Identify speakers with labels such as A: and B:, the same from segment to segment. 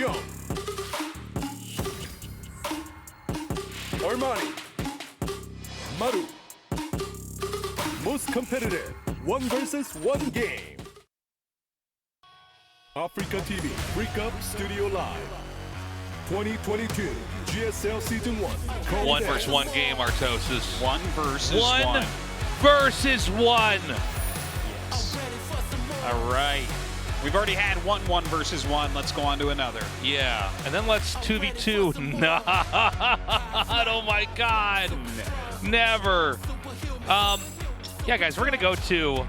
A: Ryung. Armani. Maru. Most competitive 1 versus 1 game. Africa TV Freak Up Studio Live. 2022 GSL Season 1.
B: 1 versus 1 game, Artosis.
C: 1 versus 1.
B: 1 versus 1.
C: Yes. All right. We've already had 1 versus 1. Let's go on to another.
B: Yeah, and then let's 2v2. Not. Oh my God. Never. Yeah, guys, we're gonna go to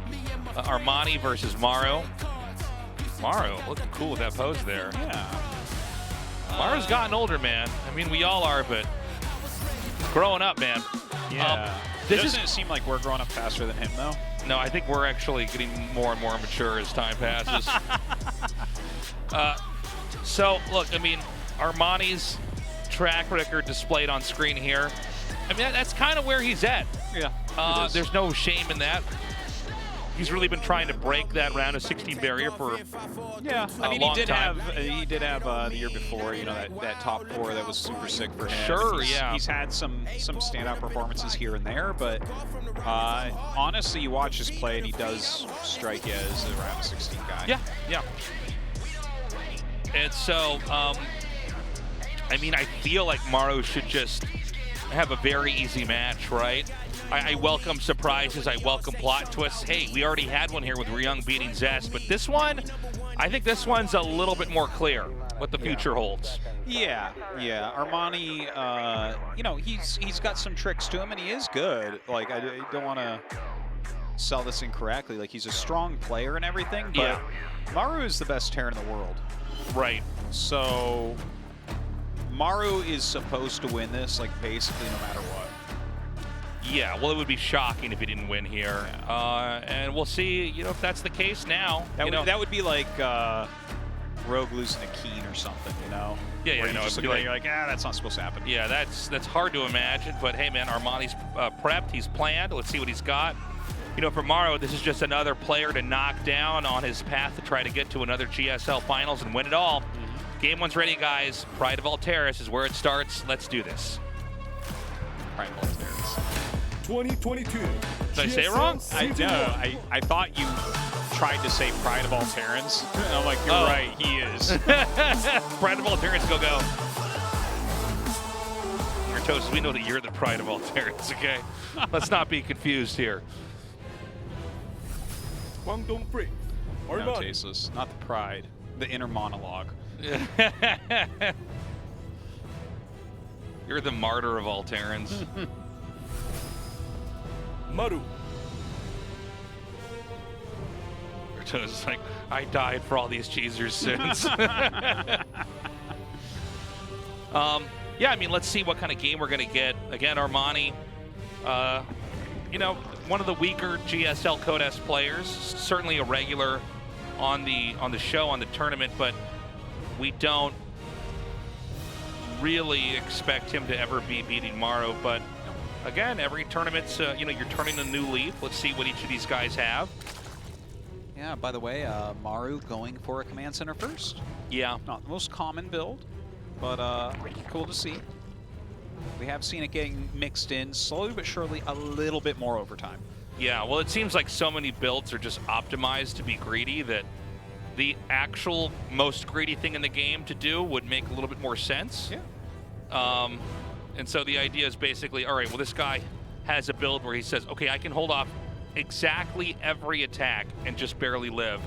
B: Armani versus Maru. Maru looking cool with that pose there.
C: Yeah.
B: Maru's gotten older, man. I mean, we all are, but growing up, man.
C: Yeah.
B: This
C: Doesn't it seem like we're growing up faster than him, though?
B: No, I think we're actually getting more and more mature as time passes. So, look, I mean, Armani's track record displayed on screen here. I mean, that's kind of where he's at.
C: Yeah.
B: There's no shame in that. He's really been trying to break that round of 16 barrier for
C: I mean,
B: long
C: he did
B: time.
C: have the year before, you know, that top 4 that was super sick for him.
B: Sure,
C: He's had some standout performances here and there, but honestly, you watch his play and he does strike you as a round of 16 guy.
B: Yeah. And so, I mean, I feel like Maru should just have a very easy match, right? I welcome surprises, I welcome plot twists. Hey, we already had one here with Ryung beating Zest, but this one, I think this one's a little bit more clear what the future holds.
C: Yeah. Armani, you know, he's got some tricks to him, and he is good. Like, I don't want to sell this incorrectly. Like, he's a strong player and everything, but Maru is the best Terran in the world.
B: Right.
C: So Maru is supposed to win this, like, basically no matter what.
B: Yeah, well, it would be shocking if he didn't win here. And we'll see, you know, if that's the case now.
C: That would be like Rogue losing a Keen or something, you know?
B: Yeah,
C: Where you
B: no,
C: just look at it, you're like, that's not supposed to happen.
B: Yeah, that's hard to imagine, but hey, man, Armani's prepped, he's planned. Let's see what he's got. You know, for Maru, this is just another player to knock down on his path to try to get to another GSL Finals and win it all. Game 1's ready, guys. Pride of Alteris is where it starts. Let's do this.
C: Pride of Alteris.
A: 2022.
B: Did I say it wrong?
C: I thought you tried to say Pride of all Terrans. And I'm like, you're right, he is.
B: Pride of all Terrans, go. Your toes, we know that you're the Pride of all Terrans, okay? Let's not be confused here.
A: Guangdong Freak.
C: No,
A: Armani.
C: tasteless. Not the pride. The inner monologue.
B: You're the martyr of all Terrans.
A: Maru.
B: It's like, I died for all these cheesers' sins. Yeah, I mean, let's see what kind of game we're going to get. Again, Armani, you know, one of the weaker GSL Code S players, certainly a regular on the show, on the tournament, but we don't really expect him to ever be beating Maru. But again, every tournament's, you know, you're turning a new leaf. Let's see what each of these guys have.
C: Yeah, by the way, Maru going for a command center first.
B: Yeah.
C: Not the most common build, but cool to see. We have seen it getting mixed in slowly but surely a little bit more over time.
B: Yeah, well, it seems like so many builds are just optimized to be greedy that the actual most greedy thing in the game to do would make a little bit more sense.
C: Yeah.
B: And so the idea is basically, all right, well, this guy has a build where he says, okay, I can hold off exactly every attack and just barely live.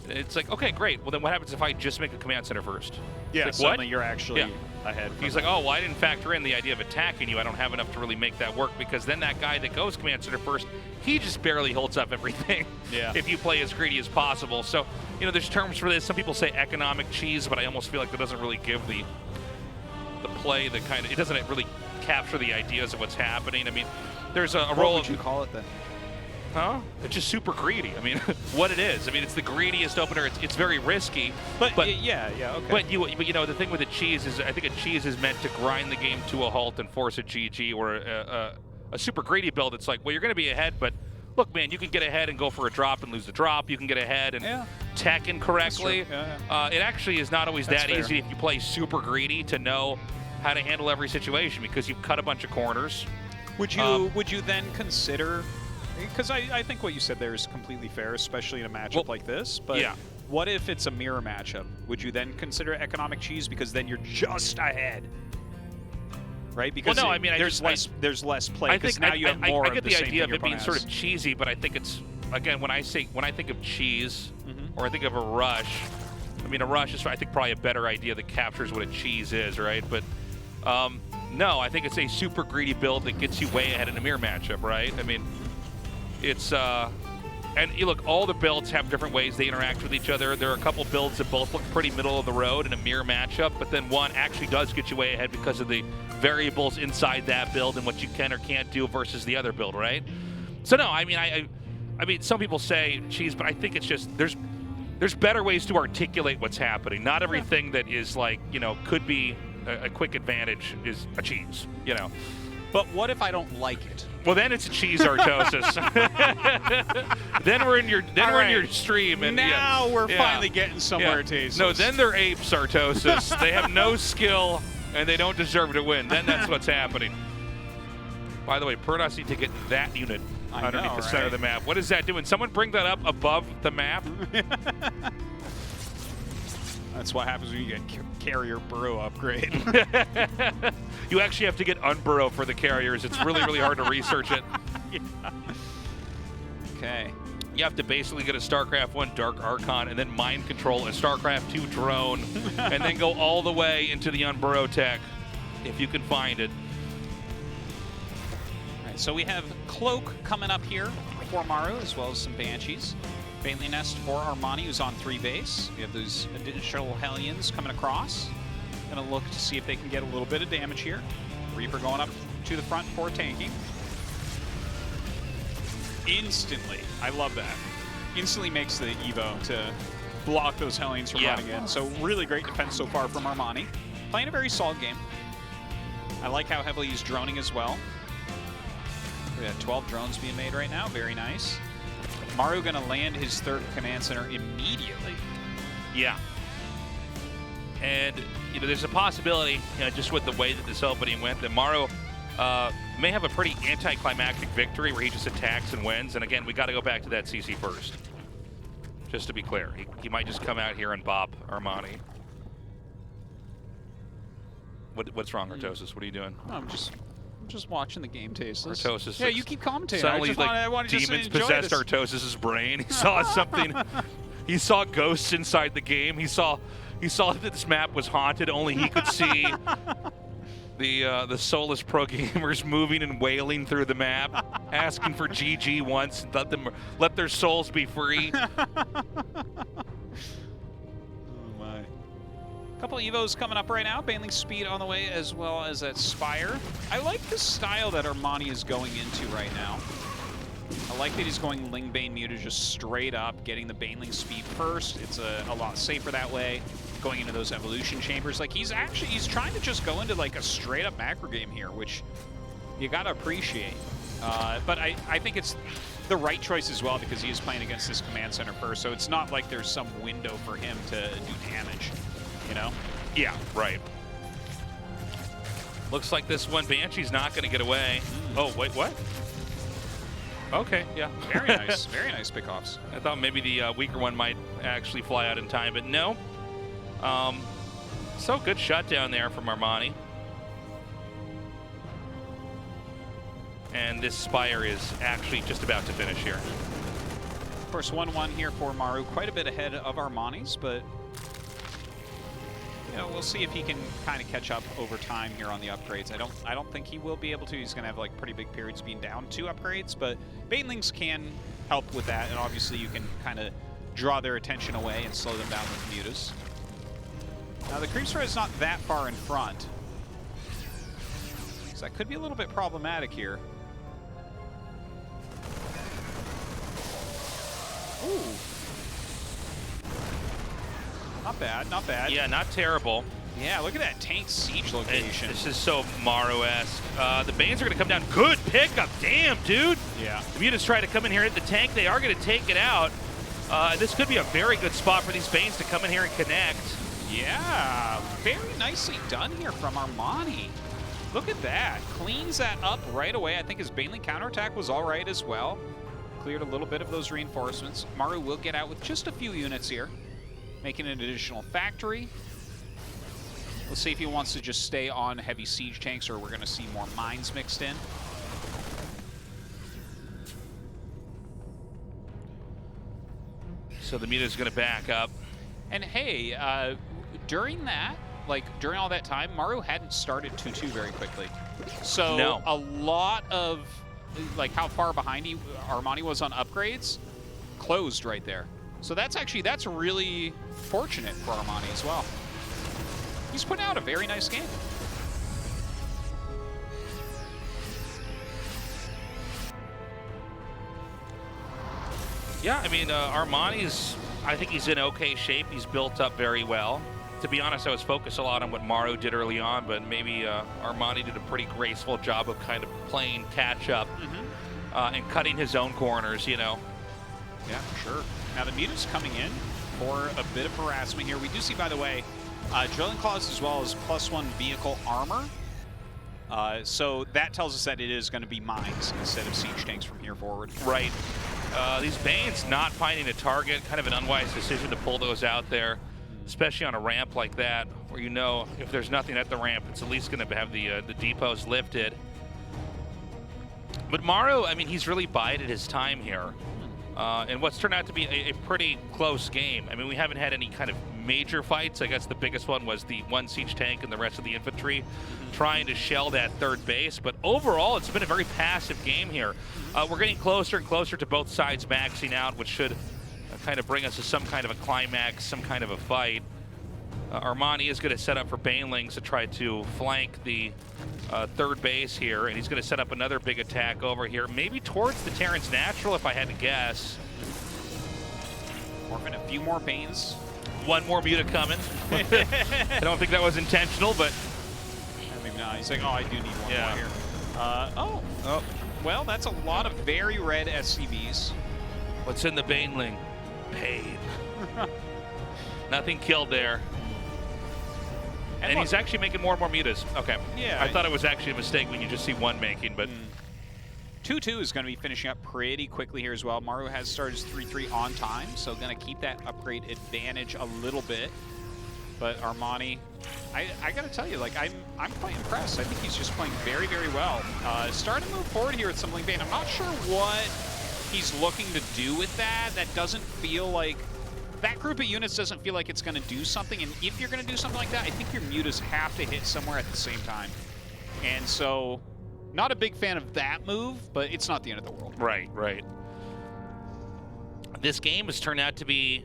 B: It's like, okay, great. Well, then what happens if I just make a command center first?
C: Yeah,
B: like,
C: suddenly
B: what?
C: you're actually ahead.
B: He's like, oh, well, I didn't factor in the idea of attacking you. I don't have enough to really make that work, because then that guy that goes command center first, he just barely holds up everything.
C: Yeah.
B: If you play as greedy as possible. So, you know, there's terms for this. Some people say economic cheese, but I almost feel like that doesn't really give the play the kind of, it doesn't really capture the ideas of what's happening. I mean, there's a role.
C: What would you call it then?
B: Huh? It's just super greedy. I mean, what it is. I mean, it's the greediest opener. It's very risky. But
C: yeah, okay.
B: But you know, the thing with a cheese is, I think a cheese is meant to grind the game to a halt and force a GG. Or a super greedy build, it's like, well, you're going to be ahead, but look, man, you can get ahead and go for a drop and lose the drop. You can get ahead and tech incorrectly. It actually is not always that easy if you play super greedy to know how to handle every situation because you've cut a bunch of corners.
C: Would you then consider, because I think what you said there is completely fair, especially in a matchup like this, but what if it's a mirror matchup? Would you then consider economic cheese because then you're just ahead? Right, because
B: well, no, I mean,
C: there's less play because now you have more.
B: I get
C: of the
B: the
C: same
B: idea of
C: thing
B: it being sort of cheesy, but I think it's again when I think of cheese or I think of a rush. I mean, a rush is I think probably a better idea that captures what a cheese is, right? But no, I think it's a super greedy build that gets you way ahead in a mirror matchup, right? I mean, it's and you look, all the builds have different ways they interact with each other. There are a couple builds that both look pretty middle of the road in a mirror matchup, but then one actually does get you way ahead because of the variables inside that build and what you can or can't do versus the other build, right? So no, I mean, I mean, some people say cheese, but I think it's just there's better ways to articulate what's happening. Not everything that is like, you know, could be a quick advantage is a cheese, you know.
C: But what if I don't like it?
B: Well, then it's a cheese artosis. then we're in your stream, and
C: now we're finally getting somewhere, Taste.
B: No, then they're apes artosis. They have no skill, and they don't deserve to win. Then that's what's happening. By the way, Pernas need to get that unit underneath the center of the map. What is that doing? Someone bring that up above the map.
C: That's what happens when you get carrier burrow upgrade.
B: You actually have to get unburrow for the carriers. It's really, really hard to research it.
C: Okay.
B: You have to basically get a StarCraft 1 Dark Archon and then mind control a StarCraft 2 drone and then go all the way into the unburrow tech if you can find it.
C: All right, so we have Cloak coming up here for Maru as well as some Banshees. Bailey Nest for Armani, who's on 3 base. We have those additional Hellions coming across. Gonna look to see if they can get a little bit of damage here. Reaper going up to the front for tanking. Instantly, I love that. Instantly makes the Evo to block those Hellions from running in. So really great defense so far from Armani. Playing a very solid game. I like how heavily he's droning as well. We have 12 drones being made right now, very nice. Maru gonna land his 3rd command center immediately.
B: Yeah. And, you know, there's a possibility, you know, just with the way that this opening went, that Maru may have a pretty anticlimactic victory where he just attacks and wins. And again, we got to go back to that CC first. Just to be clear, he might just come out here and bop Armani. What's wrong, Artosis? What are you doing?
C: No, I'm just watching the game, Tasteless.
B: Artosis.
C: Yeah, you keep commentating.
B: Suddenly, I wanted demons possessed Artosis' brain. He saw something. He saw ghosts inside the game. He saw that this map was haunted. Only he could see the soulless pro gamers moving and wailing through the map, asking for GG once, and let their souls be free.
C: Couple Evos coming up right now. Baneling Speed on the way, as well as that Spire. I like the style that Armani is going into right now. I like that he's going Ling Bane Muta just straight up, getting the Baneling Speed first. It's a lot safer that way, going into those evolution chambers. Like, he's trying to just go into like a straight up macro game here, which you gotta appreciate. But I think it's the right choice as well because he is playing against this command center first, so it's not like there's some window for him to do damage. You know?
B: Yeah, right. Looks like this one Banshee's not going to get away. Oh, wait, what? Okay, yeah.
C: Very nice. Very nice pickoffs.
B: I thought maybe the weaker one might actually fly out in time, but no. So good shutdown there from Armani. And this Spire is actually just about to finish here.
C: Of course, 1-1 here for Maru. Quite a bit ahead of Armani's, but you know, we'll see if he can kind of catch up over time here on the upgrades. I don't think he will be able to. He's going to have like pretty big periods being down 2 upgrades, but Banelings can help with that, and obviously you can kind of draw their attention away and slow them down with mutas. Now the creep spread is not that far in front, so that could be a little bit problematic here. Ooh. Not bad, not bad.
B: Yeah, not terrible.
C: Yeah, look at that tank siege location.
B: This is so Maru-esque. The Banes are going to come down. Good pickup. Damn, dude.
C: Yeah.
B: The Mutas try to come in here, hit the tank. They are going to take it out. This could be a very good spot for these Banes to come in here and connect.
C: Yeah, very nicely done here from Armani. Look at that. Cleans that up right away. I think his Baneling counterattack was all right as well. Cleared a little bit of those reinforcements. Maru will get out with just a few units here, making an additional factory. Let's see if he wants to just stay on heavy siege tanks or we're going to see more mines mixed in.
B: So the Muta's going to back up.
C: And hey, during all that time, Maru hadn't started 2-2 very quickly. So
B: No.
C: a lot of, like how far behind Armani was on upgrades, closed right there. So that's really fortunate for Armani as well. He's putting out a very nice game.
B: Yeah, I mean, Armani's, I think he's in okay shape. He's built up very well. To be honest, I was focused a lot on what Maru did early on, but maybe Armani did a pretty graceful job of kind of playing catch-up and cutting his own corners, you know.
C: Yeah, for sure. Now the Muta's coming in for a bit of harassment here. We do see, by the way, Drilling Claws as well as +1 vehicle armor. So that tells us that it is going to be mines instead of siege tanks from here forward.
B: Right. These Banes not finding a target, kind of an unwise decision to pull those out there, especially on a ramp like that, where you know if there's nothing at the ramp, it's at least going to have the depots lifted. But Maru, I mean, he's really bided his time here. And what's turned out to be a pretty close game. I mean, we haven't had any kind of major fights. I guess the biggest one was the one siege tank and the rest of the infantry trying to shell that third base. But overall, it's been a very passive game here. We're getting closer and closer to both sides maxing out, which should kind of bring us to some kind of a climax, some kind of a fight. Armani is going to set up for Banelings to try to flank the third base here, and he's going to set up another big attack over here, maybe towards the Terran's Natural, if I had to guess.
C: Morphin, a few more Banes.
B: One more Muta coming. I don't think that was intentional, but...
C: Maybe not. He's like, oh, I do need one more here. Oh. Well, that's a lot of very red SCVs.
B: What's in the Baneling? Pain. Nothing killed there. And he's actually making more and more Mutas. Okay.
C: Yeah.
B: I thought it was actually a mistake when you just see one making, but...
C: 2-2 is going to be finishing up pretty quickly here as well. Maru has started his 3-3 on time, so going to keep that upgrade advantage a little bit. But Armani, I got to tell you, like, I'm quite impressed. I think he's just playing very, very well. Starting to move forward here with Something Bane. I'm not sure what he's looking to do with that. That doesn't feel like... That group of units doesn't feel like it's going to do something, and if you're going to do something like that, I think your Mutas have to hit somewhere at the same time. And so, not a big fan of that move, but it's not the end of the world.
B: Right, right. This game has turned out to be,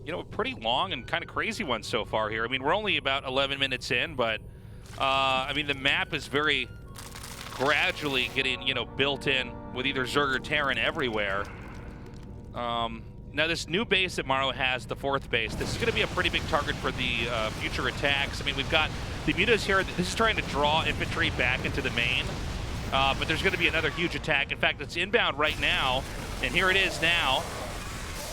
B: you know, a pretty long and kind of crazy one so far here. I mean, we're only about 11 minutes in, but, I mean, the map is very gradually getting, you know, built in with either Zerg or Terran everywhere. Now, this new base that Maru has, the fourth base, this is going to be a pretty big target for the future attacks. I mean, we've got the Mutas here. This is trying to draw infantry back into the main, but there's going to be another huge attack. In fact, it's inbound right now, and here it is now.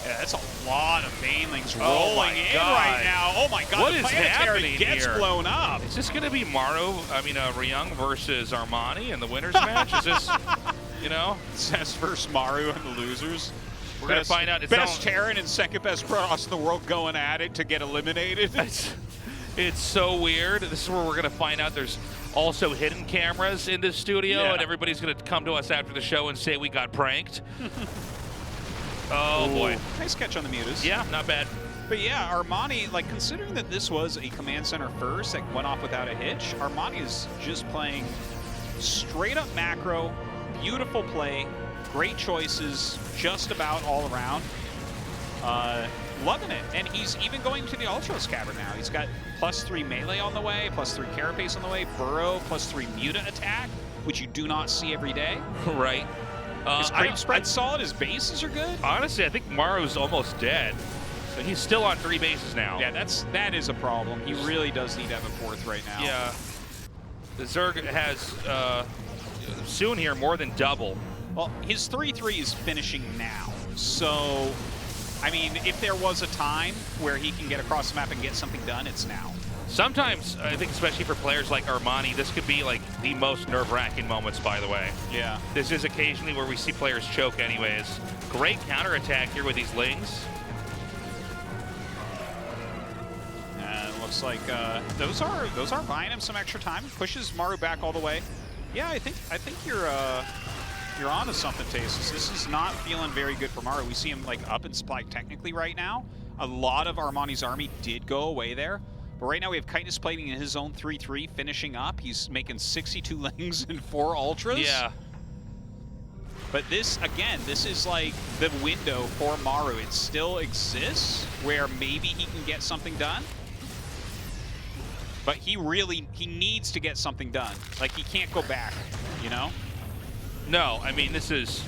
C: Yeah, that's a lot of Banelings rolling in right now. Oh my God,
B: what
C: the
B: is happening
C: gets
B: here?
C: blown up.
B: Is this going to be Ryung versus Armani in the winners match? Is this, you know?
C: Zest versus Maru and the losers.
B: We're going to find out.
C: Best Terran and second best Protoss in the world going at it to get eliminated.
B: It's so weird. This is where we're going to find out there's also hidden cameras in this studio, and everybody's going to come to us after the show and say we got pranked. Oh, boy.
C: Nice catch on the Mutas.
B: Yeah, not bad.
C: But yeah, Armani, like, considering that this was a command center first that went off without a hitch, Armani is just playing straight up macro, beautiful play, great choices just about all around. Loving it. And he's even going to the Ultros Cavern now. He's got +3 melee on the way, +3 carapace on the way, burrow, +3 muta attack, which you do not see every day.
B: Right.
C: His creep spread's solid, his bases are good.
B: Honestly, I think Maru's almost dead. So he's still on 3 bases now.
C: Yeah, that is a problem. He really does need to have a 4th right now.
B: Yeah. The Zerg has soon here more than double.
C: Well, his 3-3 is finishing now. So, I mean, if there was a time where he can get across the map and get something done, it's now.
B: Sometimes, I think especially for players like Armani, this could be like the most nerve-wracking moments, by the way.
C: Yeah.
B: This is occasionally where we see players choke anyways. Great counterattack here with these Lings.
C: It looks like those are buying him some extra time. Pushes Maru back all the way. Yeah, I think you're onto something, Tasis. This is not feeling very good for Maru. We see him like up in supply technically right now. A lot of Armani's army did go away there. But right now we have Chitinous Plating in his own 3-3 finishing up. He's making 62 Lings and 4 Ultras.
B: Yeah.
C: But this, again, this is like the window for Maru. It still exists where maybe he can get something done. But he needs to get something done. Like, he can't go back, you know?
B: No, I mean, this is...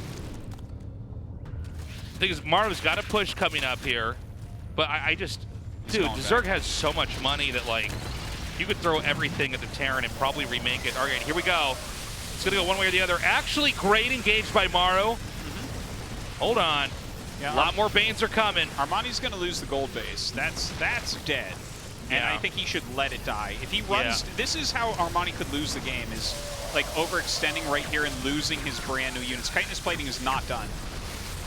B: The thing is, Maru's got a push coming up here. But I just... Dude, the Zerg has so much money that, like, you could throw everything at the Terran and probably remake it. All right, here we go. It's going to go one way or the other. Actually, great engaged by Maru. Hold on.
C: Yeah,
B: a lot more Banes are coming.
C: Armani's going to lose the gold base. That's dead. And
B: Yeah.
C: I think he should let it die. If he runs, this is how Armani could lose the game, is like overextending right here and losing his brand new units. Chitinous Plating is not done.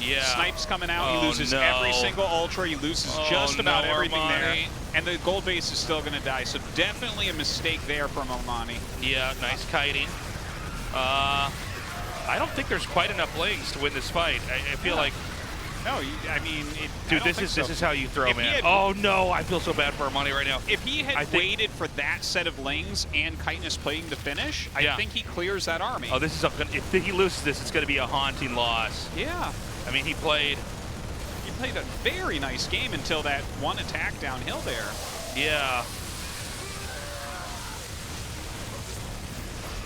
B: Yeah.
C: Snipes coming out, he loses
B: no.
C: every single Ultra, he loses just about everything
B: Armani.
C: there. And the gold base is still going to die, so definitely a mistake there from Armani.
B: Yeah, nice kiting. I don't think there's quite enough Lings to win this fight. I feel like...
C: No, I mean...
B: Dude, this is how you throw, man. Oh, no, I feel so bad for Armani right now.
C: If he had waited for that set of Lings and Chitinous Plating to finish, I think he clears that army.
B: Oh, this is if he loses this, it's going to be a haunting loss.
C: Yeah.
B: I mean, he played
C: a very nice game until that one attack downhill there.
B: Yeah.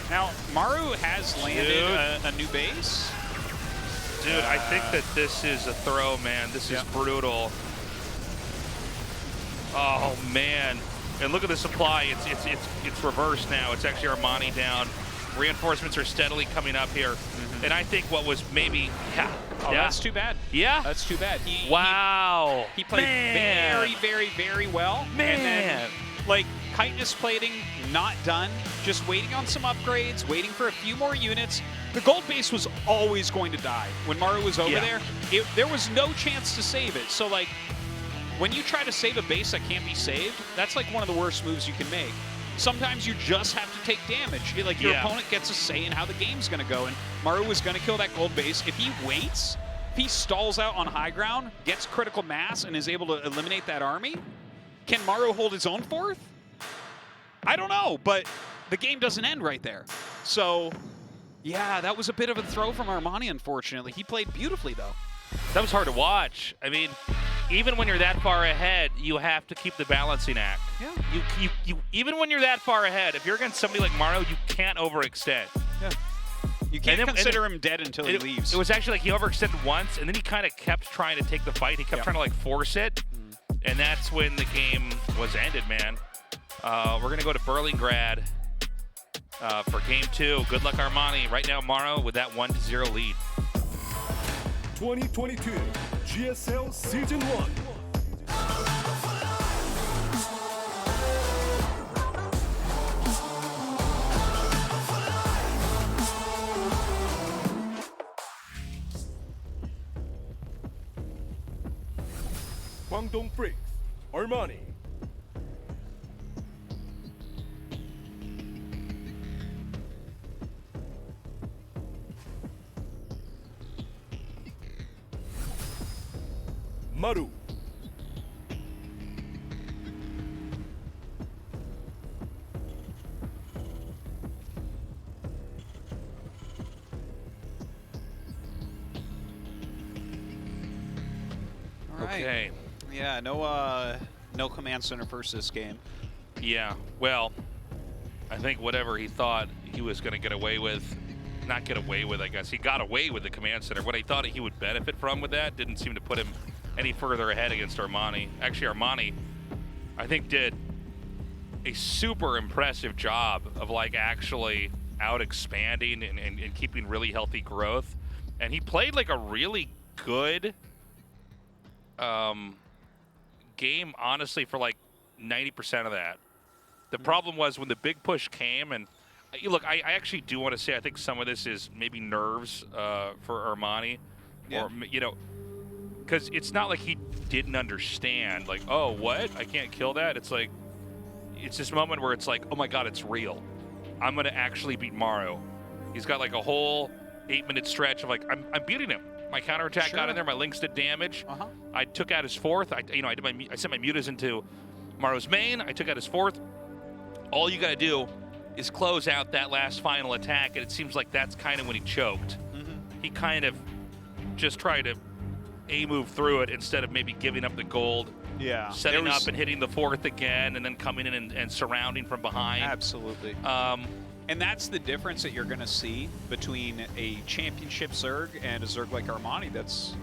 C: Now, Maru has landed a new base.
B: Dude, I think that this is a throw, man. This is brutal. Oh, man. And look at the supply. It's reversed now. It's actually Armani down. Reinforcements are steadily coming up here. And I think what was maybe...
C: Oh, that's too bad.
B: Yeah?
C: That's too bad. He played very, very, very well.
B: Man.
C: And then, like, Chitinous Plating, not done. Just waiting on some upgrades, waiting for a few more units. The gold base was always going to die. When Maru was over there, there was no chance to save it. So, like, when you try to save a base that can't be saved, that's, like, one of the worst moves you can make. Sometimes you just have to take damage. Like, your opponent gets a say in how the game's going to go, and Maru was going to kill that gold base. If he waits, if he stalls out on high ground, gets critical mass, and is able to eliminate that army, can Maru hold his own 4th? I don't know, but the game doesn't end right there. So, yeah, that was a bit of a throw from Armani, unfortunately. He played beautifully, though.
B: That was hard to watch. I mean, even when you're that far ahead, you have to keep the balancing act.
C: Yeah.
B: You even when you're that far ahead, if you're against somebody like Maru, you can't overextend.
C: Yeah. You can't consider him dead until he leaves.
B: It was actually like he overextended once, and then he kind of kept trying to take the fight. He kept trying to like force it, and that's when the game was ended, man. We're going to go to Berlingrad for Game 2. Good luck, Armani. Right now, Maru with that 1-0 lead.
A: 2022 GSL Season 1. Guangdong Freaks, Armani. Maru.
B: Okay.
C: Yeah, no command center first this game.
B: Yeah, well, I think whatever he thought he was going to get away with, not get away with, I guess. He got away with the command center. What I thought he would benefit from with that didn't seem to put him any further ahead against Armani. Actually, Armani, I think, did a super impressive job of like actually out expanding and keeping really healthy growth. And he played like a really good game, honestly, for like 90% of that. The problem was when the big push came, and look, I actually do want to say I think some of this is maybe nerves for Armani, or you know, because it's not like he didn't understand. Like, oh, what? I can't kill that. It's like, it's this moment where it's like, oh my God, it's real. I'm gonna actually beat Maru. He's got like a whole 8-minute stretch of like, I'm beating him. My counterattack got in there. My links did damage. I took out his fourth. I sent my mutas into Maru's main. I took out his fourth. All you got to do is close out that last final attack, and it seems like that's kind of when he choked. He kind of just tried to A-move through it instead of maybe giving up the gold.
C: Yeah.
B: Setting up and hitting the fourth again, and then coming in and surrounding from behind.
C: Absolutely. And that's the difference that you're going to see between a championship Zerg and a Zerg like Armani. That's,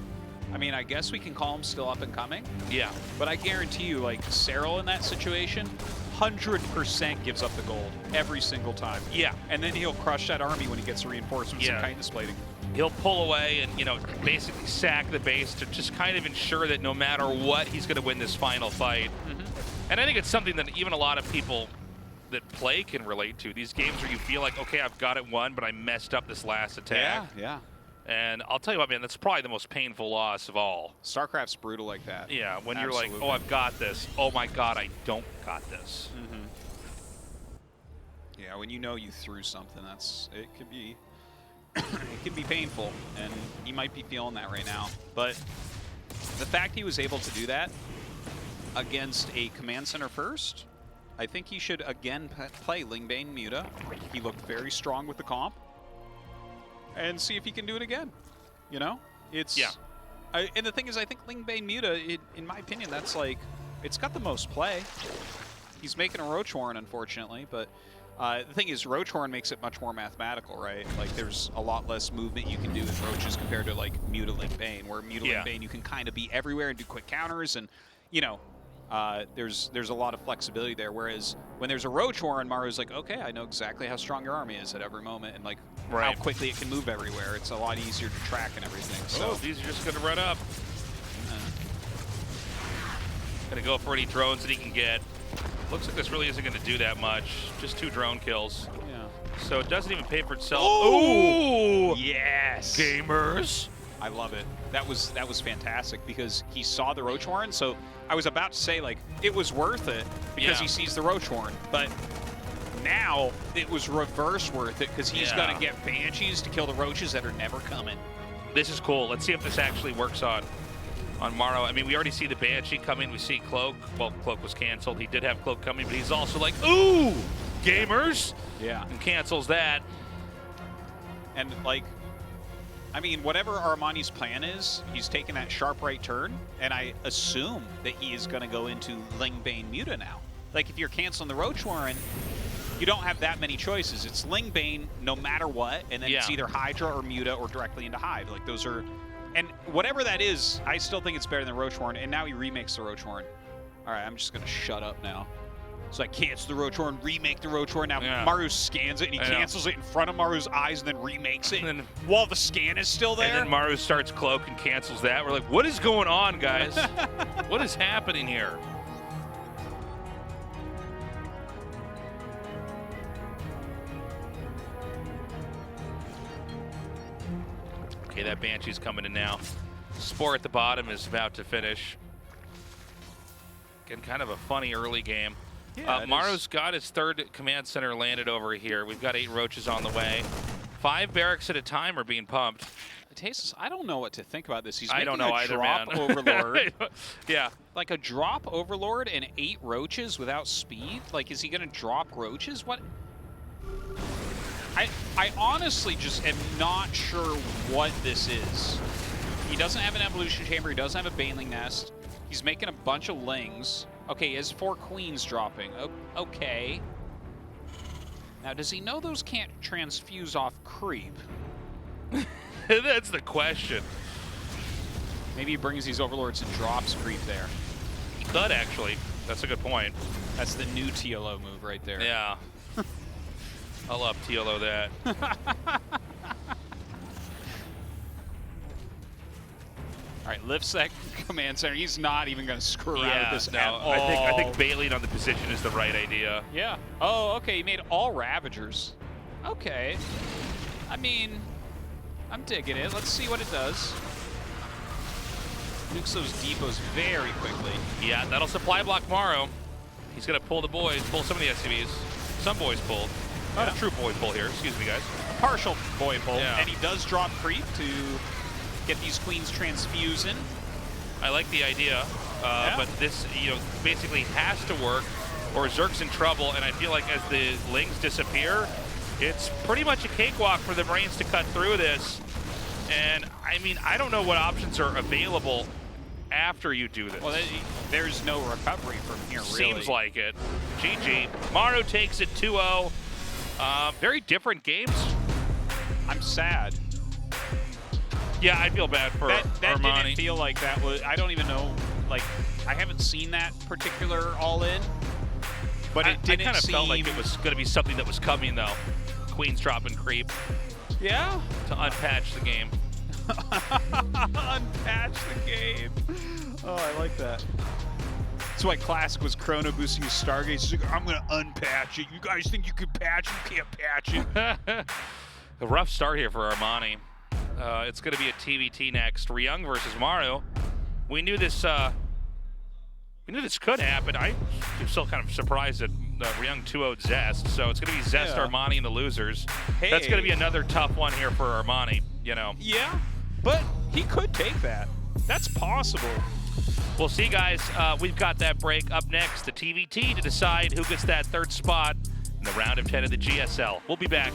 C: I mean, I guess we can call him still up and coming.
B: Yeah.
C: But I guarantee you, like, Cyril in that situation, 100% gives up the gold every single time.
B: Yeah.
C: And then he'll crush that army when he gets reinforcements and kindness plating.
B: He'll pull away and, you know, basically sack the base to just kind of ensure that no matter what, he's going to win this final fight. And I think it's something that even a lot of people that play can relate to. These games where you feel like, okay, I've got it won, but I messed up this last attack.
C: Yeah.
B: And I'll tell you what, man, that's probably the most painful loss of all.
C: StarCraft's brutal like that.
B: Yeah, when you're like, oh, I've got this. Oh my God, I don't got this.
C: Yeah, when you know you threw something, it could be it can be painful, and he might be feeling that right now. But the fact he was able to do that against a command center first, I think he should again play Lingbane Muta. He looked very strong with the comp. And see if he can do it again. You know? It's...
B: Yeah.
C: And the thing is, I think Lingbane Muta, in my opinion, that's like... It's got the most play. He's making a Roach Warren, unfortunately, but... the thing is, Roach Horn makes it much more mathematical, right? Like, there's a lot less movement you can do with Roaches compared to, like, Muta Lingbane, where Muta Lingbane, you can kind of be everywhere and do quick counters, and, you know, there's a lot of flexibility there, whereas when there's a Roach Horn, Maru's like, okay, I know exactly how strong your army is at every moment, and, like, how quickly it can move everywhere. It's a lot easier to track and everything. So
B: these are just going to run up. Going to go for any drones that he can get. Looks like this really isn't going to do that much. Just 2 drone kills.
C: Yeah.
B: So it doesn't even pay for itself.
C: Oh! Yes!
B: Gamers!
C: I love it. That was fantastic because he saw the Roach Horn. So I was about to say, like, it was worth it because he sees the Roach Horn. But now it was reverse worth it because he's going to get Banshees to kill the Roaches that are never coming.
B: This is cool. Let's see if this actually works on Maru. I mean, we already see the Banshee coming. We see Cloak. Well, Cloak was canceled. He did have Cloak coming, but he's also like, ooh, gamers.
C: Yeah.
B: And cancels that.
C: And, like, I mean, whatever Armani's plan is, he's taking that sharp right turn, and I assume that he is going to go into Lingbane Muta now. Like, if you're canceling the Roach Warren, you don't have that many choices. It's Lingbane no matter what, and then it's either Hydra or Muta or directly into Hive. Like, those are... And whatever that is, I still think it's better than Roach Horn, and now he remakes the Roach Horn. All right, I'm just going to shut up now. So I cancel the Roach Horn, remake the Roach Horn. Now Maru scans it, and he cancels it in front of Maru's eyes and then remakes it and then, while the scan is still there.
B: And then Maru starts Cloak and cancels that. We're like, what is going on, guys? What is happening here? Okay, that Banshee's coming in now. Spore at the bottom is about to finish. Again, kind of a funny early game.
C: Yeah,
B: Maru's got his 3rd command center landed over here. We've got 8 Roaches on the way. 5 barracks at a time are being pumped.
C: I don't know what to think about this. He's
B: I don't know
C: making a
B: either,
C: drop
B: man.
C: overlord.
B: Yeah.
C: Like a drop overlord and 8 Roaches without speed? Like, is he going to drop Roaches? What? I honestly just am not sure what this is. He doesn't have an evolution chamber. He doesn't have a Baneling nest. He's making a bunch of lings. Okay, he has 4 queens dropping. Okay. Now, does he know those can't transfuse off creep?
B: That's the question.
C: Maybe he brings these overlords and drops creep there.
B: He could, actually. That's a good point.
C: That's the new TLO move right there.
B: Yeah. I'll up TLO that.
C: All right, lift sec command center. He's not even going to screw around with this at all.
B: I think bailing on the position is the right idea.
C: Yeah. Oh, okay. He made all Ravagers. Okay. I mean, I'm digging it. Let's see what it does. Nukes those depots very quickly.
B: Yeah, that'll supply block Maru. He's going to pull the boys, pull some of the SCVs. Some boys pulled. Not a true boy pull here. Excuse me, guys.
C: A partial boy pull.
B: Yeah.
C: And he does drop creep to get these queens transfusing.
B: I like the idea, but this, basically has to work, or Zerk's in trouble. And I feel like as the Lings disappear, it's pretty much a cakewalk for the Marines to cut through this. And I mean, I don't know what options are available after you do this.
C: Well, there's no recovery from here, really.
B: Seems like it. GG. Maru takes it 2-0. Very different games.
C: I'm sad.
B: Yeah, I feel bad for
C: that
B: Armani.
C: Didn't feel like that was, I don't even know, like, I haven't seen that particular all-in, but it didn't
B: I kind of
C: seem...
B: felt like it was going to be something that was coming, though. Queens dropping creep.
C: Yeah?
B: To unpatch the game.
C: Unpatch the game. Oh, I like that. That's why Classic was chrono boosting his Stargaze. He's like, I'm going to unpatch it. You guys think you can patch it? You can't patch it.
B: A rough start here for Armani. It's going to be a TVT next. Ryung versus Maru. We knew this could happen. I'm still kind of surprised that Ryung 2-0'd Zest. So it's going to be Zest, Armani, and the losers.
C: Hey.
B: That's going to be another tough one here for Armani,
C: Yeah, but he could take that. That's possible.
B: We'll see, guys. We've got that break up next, the TVT, to decide who gets that third spot in the round of 10 of the GSL. We'll be back.